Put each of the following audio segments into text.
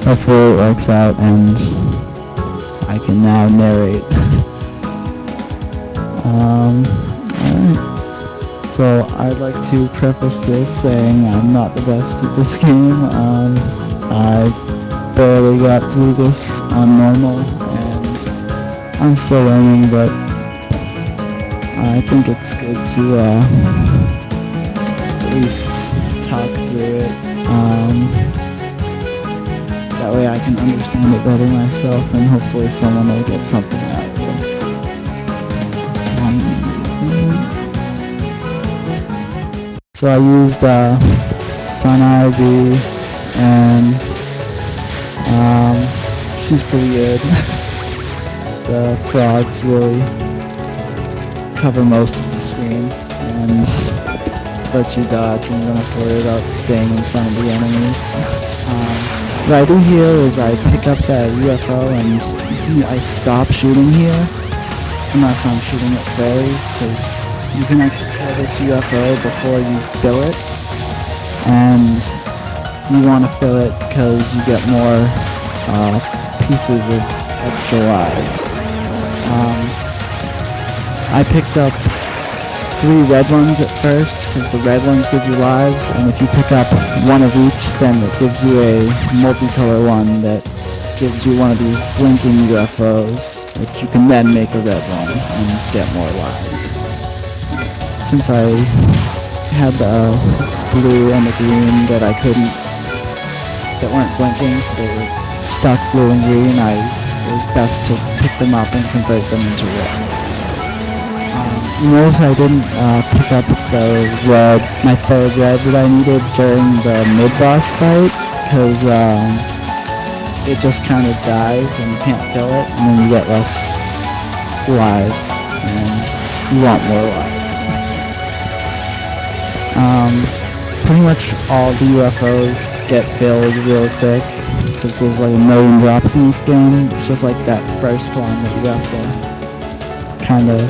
hopefully it works out and I can now narrate. Alright. So I'd like to preface this saying I'm not the best at this game. I barely got through this on normal and I'm still learning, but I think it's good to at least talk through it. That way I can understand it better myself and hopefully someone will get something out of this. So I used Sun Ivy and she's pretty good. The frogs really cover most of the screen and lets you dodge and you don't have to worry about staying in front of the enemies. What I do here is I pick up that UFO and you see I stop shooting here unless I'm shooting at fairies, because you can actually kill this UFO before you fill it, and you want to fill it because you get more pieces of extra lives. I picked up 3 red ones at first, because the red ones give you lives, and if you pick up one of each, then it gives you a multicolor one that gives you one of these blinking UFOs, which you can then make a red one and get more lives. Since I had the blue and the green that weren't blinking, so they were stuck blue and green, it was best to pick them up and convert them into red. You notice I didn't pick up my third red that I needed during the mid-boss fight, because it just kind of dies and you can't fill it, and then you get less lives, and you want more lives. Pretty much all the UFOs get filled real quick, because there's like 1 million drops in this game. It's just like that first one that you have to kind of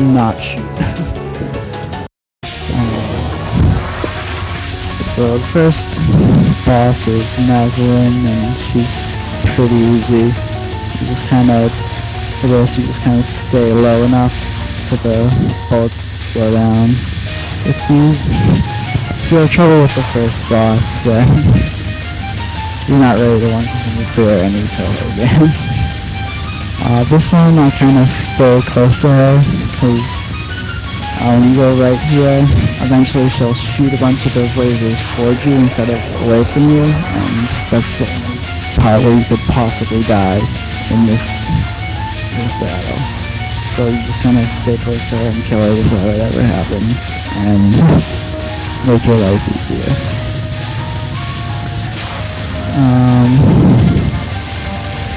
not shoot. So the first boss is Nazarene, and she's pretty easy. You just kind of, for this, you just kind of stay low enough for the bullets to slow down. If you have trouble with the first boss, then you're not ready to want to continue through it and you kill her again. This one I kind of stay close to her, because when you go right here, eventually she'll shoot a bunch of those lasers towards you instead of away from you, and that's the only part where you could possibly die in this battle. So you just kind of stay close to her and kill her before whatever happens, and make your life easier.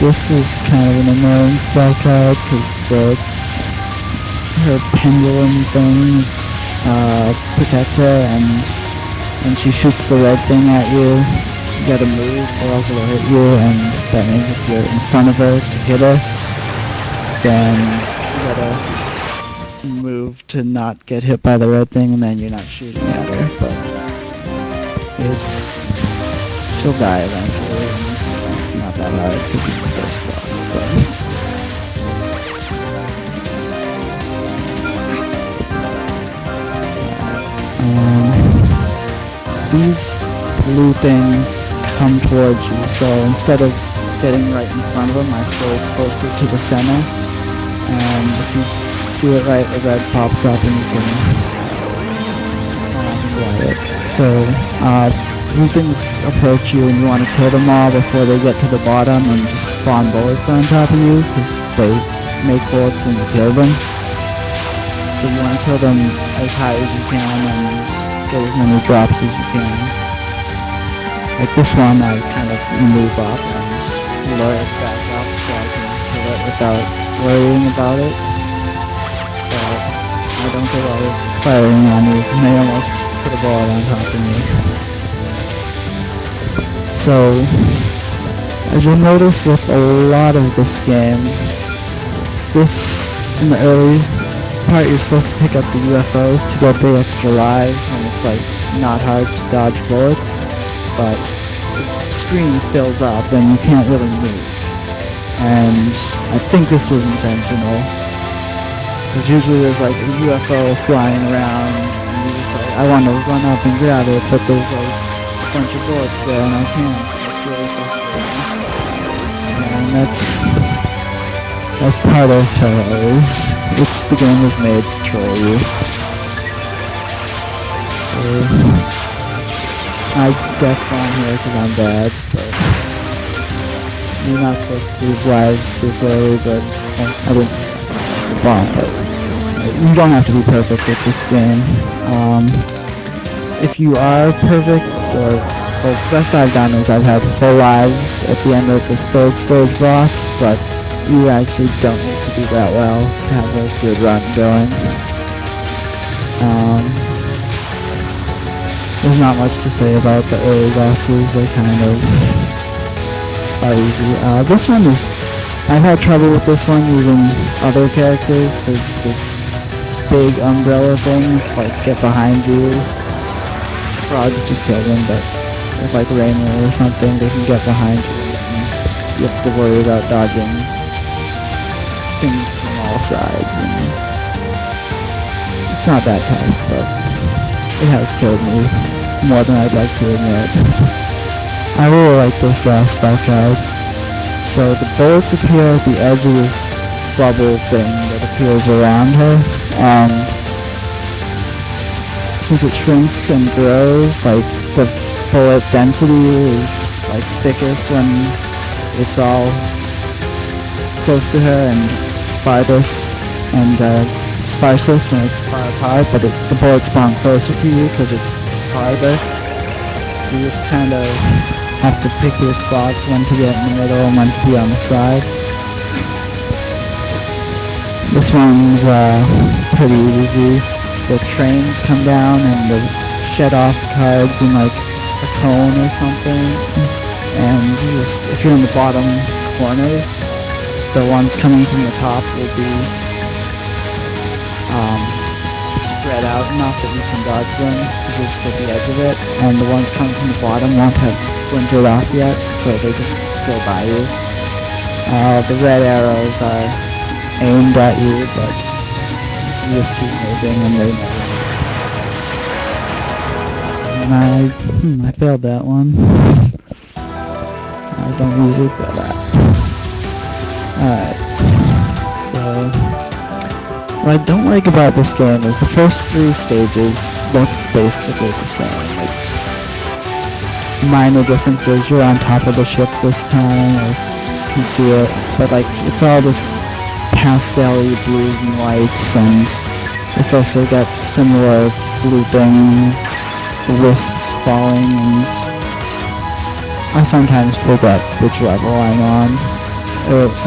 This is kind of an annoying spell card, because her pendulum things protect her, and when she shoots the red thing at you, you gotta move or else it'll hit you, and that means if you're in front of her to hit her, then you gotta move to not get hit by the red thing, and then you're not shooting at her, but she'll die eventually, and it's not that hard because it's the first boss, but these blue things come towards you, so instead of getting right in front of them, I stay closer to the center, and if you do it right, the red pops up and you can get it. So blue things approach you and you want to kill them all before they get to the bottom and just spawn bullets on top of you, because they make bullets when you kill them. So you want to kill them as high as you can and get as many drops as you can. Like this one, I kind of move up and lower it back up so I can kill it without worrying about it. But I don't get a lot of firing on these, and they almost put a bullet on top of me. So, as you'll notice with a lot of this game, in the early part, you're supposed to pick up the UFOs to get the extra lives when it's like not hard to dodge bullets, but screen fills up and you can't really move. And I think this was intentional. Because usually there's like a UFO flying around and you're just like, I want to run up and grab it, but there's like a bunch of bullets there and I can't. It's really frustrating. And that's part of terror. The game was made to troll you. I death bomb here because I'm bad, but you're not supposed to lose lives this early, but I didn't bomb, but you don't have to be perfect with this game. If you are perfect, or the best I've done is I've had full lives at the end of this third stage boss, but you actually don't need to do that well to have a good run going. There's not much to say about the early bosses, they kind of are easy. This one is, I've had trouble with this one using other characters because the big umbrella things like get behind you. Frogs just kill them, but if like Rainbow or something, they can get behind you and you have to worry about dodging things from all sides. And it's not that tough, but it has killed me more than I'd like to admit. I really like this spell card. So the bullets appear at the edge of this bubble thing that appears around her, and since it shrinks and grows, like the bullet density is like thickest when it's all close to her and farthest and sparsest when it's far apart, but the bullets spawn closer to you because it's farther. So you just kind of have to pick your spots, when to get in the middle and when to be on the side. This one's pretty easy. The trains come down and they shed off cards in like a cone or something, and you just, if you're in the bottom corners, the ones coming from the top will be spread out enough that you can dodge them because you're just at the edge of it, and the ones coming from the bottom won't have splintered off yet, so they just go by you. The red arrows are aimed at you, but you just keep moving and they never. And I failed that one. I don't usually fail that. Alright, so what I don't like about this game is the first 3 stages look basically the same. It's minor differences. You're on top of the ship this time, or you can see it, but like it's all this pastel-y blues and whites, and it's also got similar loopings, the wisps falling, and I sometimes forget which level I'm on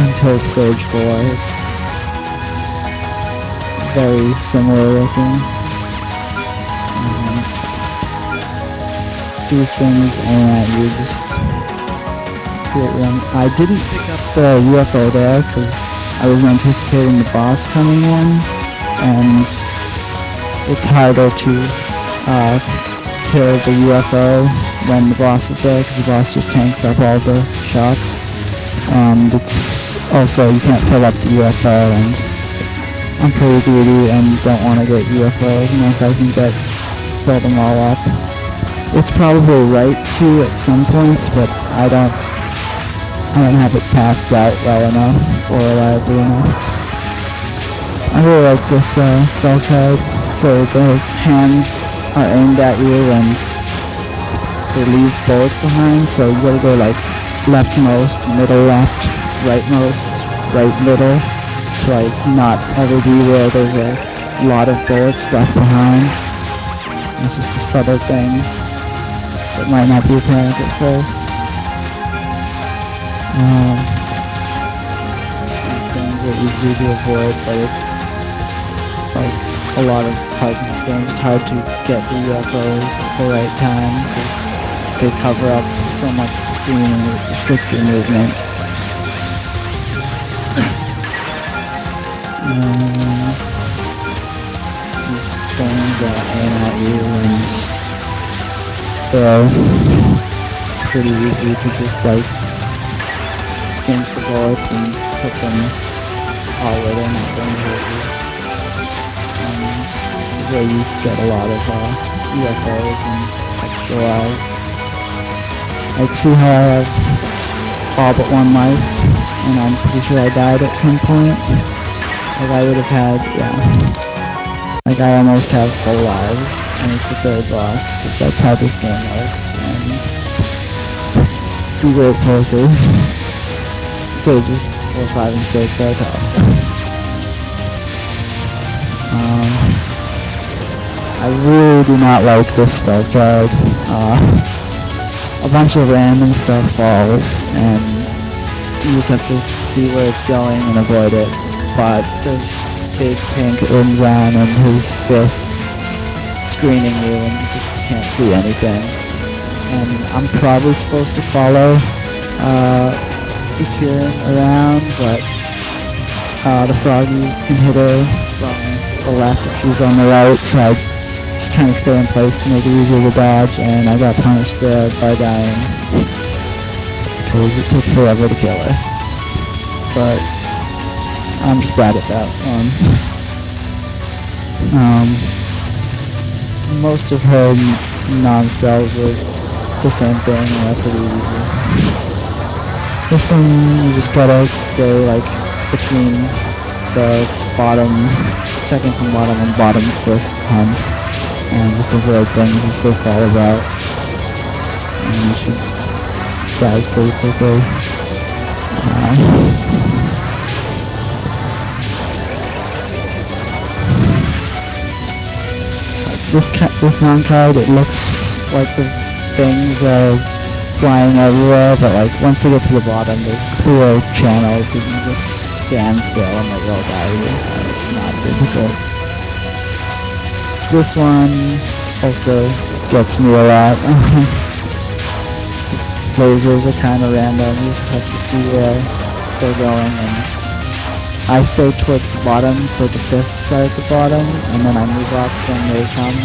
until stage 4. It's very similar looking. These things and you just create them. I didn't pick up the UFO there because I was anticipating the boss coming in, and it's harder to kill the UFO when the boss is there because the boss just tanks up all the shots, and it's also you can't fill up the UFO, and I'm pretty greedy and don't want to get UFOs unless I can fill them all up. It's probably right to at some points, but I don't have it packed out well enough or reliably enough. I really like this spell card. So the hands are aimed at you and they leave bullets behind, so you gotta go like leftmost, middle left, rightmost, right middle, to like not ever be where there's a lot of bullets left behind. It's just a subtle thing that might not be apparent at first. These things are easy to avoid, but it's like a lot of parts of this game. It's hard to get the UFOs at the right time because they cover up so much of the screen and restrict your movement. These things aim at you and throw pretty easy to just like change the bullets and put them all where they're not going to hurt you. This is where you get a lot of UFOs and extra lives. Like, see how I have all but one life, and I'm pretty sure I died at some point. Like, I would have had, yeah. Like, I almost have full lives, and it's the third boss, because that's how this game works, and be grateful, because stages 4, 5, and 6 are tough. I really do not like this spell card. A bunch of random stuff falls, and you just have to see where it's going and avoid it. But this big pink Unzan and his fists screening you, and you just can't see anything. And I'm probably supposed to follow Ikirin around, but the froggies can hit her from the left if she's on the right, so I just kind of stay in place to make it easier to dodge, and I got punished there by dying because it took forever to kill her. But I'm just bad at that one. Most of her non-spells are the same thing, and they're pretty easy. This one, you just gotta stay like between the bottom, second from bottom and bottom fifth punch, and just avoid things as they fall about. And she dies pretty quickly. This non-card, it looks like the things are flying everywhere, but like once they get to the bottom, there's clear channels that you just stand still and they will die you, and it's not difficult. This one also gets me a lot. Lasers are kind of random, you just have to see where they're going, and I stay towards the bottom, so the fists are at the bottom, and then I move up when they come.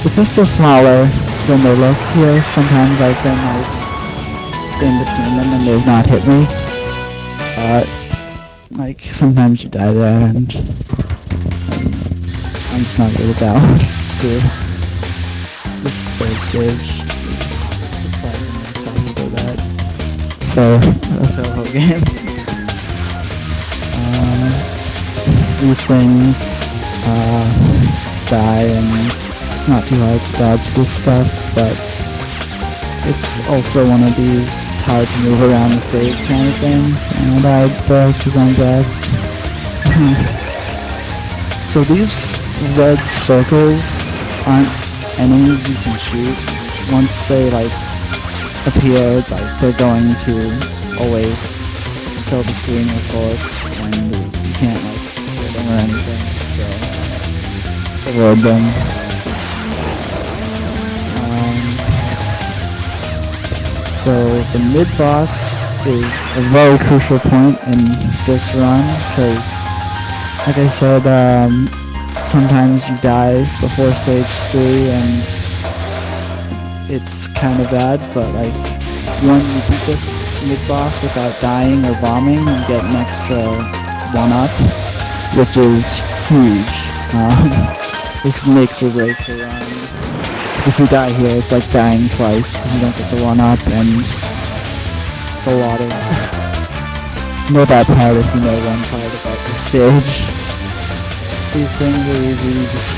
The fists are smaller than they look here. Sometimes I've been like in between them and they've not hit me. Like sometimes you die there, and I'm just not good at that one too. This third stage is surprisingly tough for that. So, that's the whole game. These things just die, and it's not too hard to dodge this stuff, but it's also one of these it's hard to move around the stage kind of things, and I died there because I'm dead. So these red circles aren't enemies you can shoot. Once they like appear, like they're going to always fill the screen with bullets, and you can't like hit them or anything, so avoid them. So the mid-boss is a very crucial point in this run, because like I said, sometimes you die before stage 3 and it's kind of bad, but like when you beat this mid-boss without dying or bombing, you get an extra 1-up, which is huge. This makes or breaks the run. Because if you die here, it's like dying twice because you don't get the 1-up, and just a lot of... know that part if you know one part about the stage. These things are easy, you just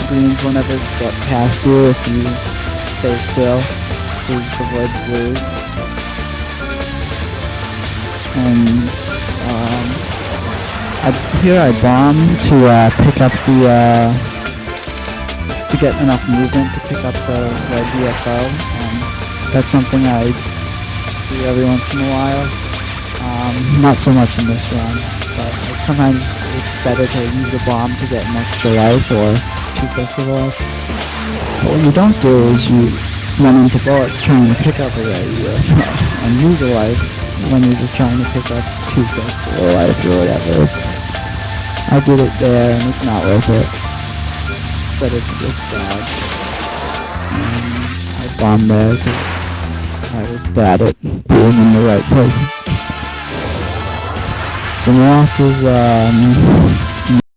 greens will never get past you if you stay still, so you just avoid the blues. And here I bomb to pick up the to get enough movement to pick up the red UFO. That's something I do every once in a while. Not so much in this run, but like, sometimes it's better to use a bomb to get an extra life or 2/5 of a life. But what you don't do is you run into bullets trying to pick up a red UFO and lose a life when you're just trying to pick up 2/5 of a life or whatever. I did it there and it's not worth it. But it's just bad. I while I'm there, because I was bad at being in the right place. Some losses,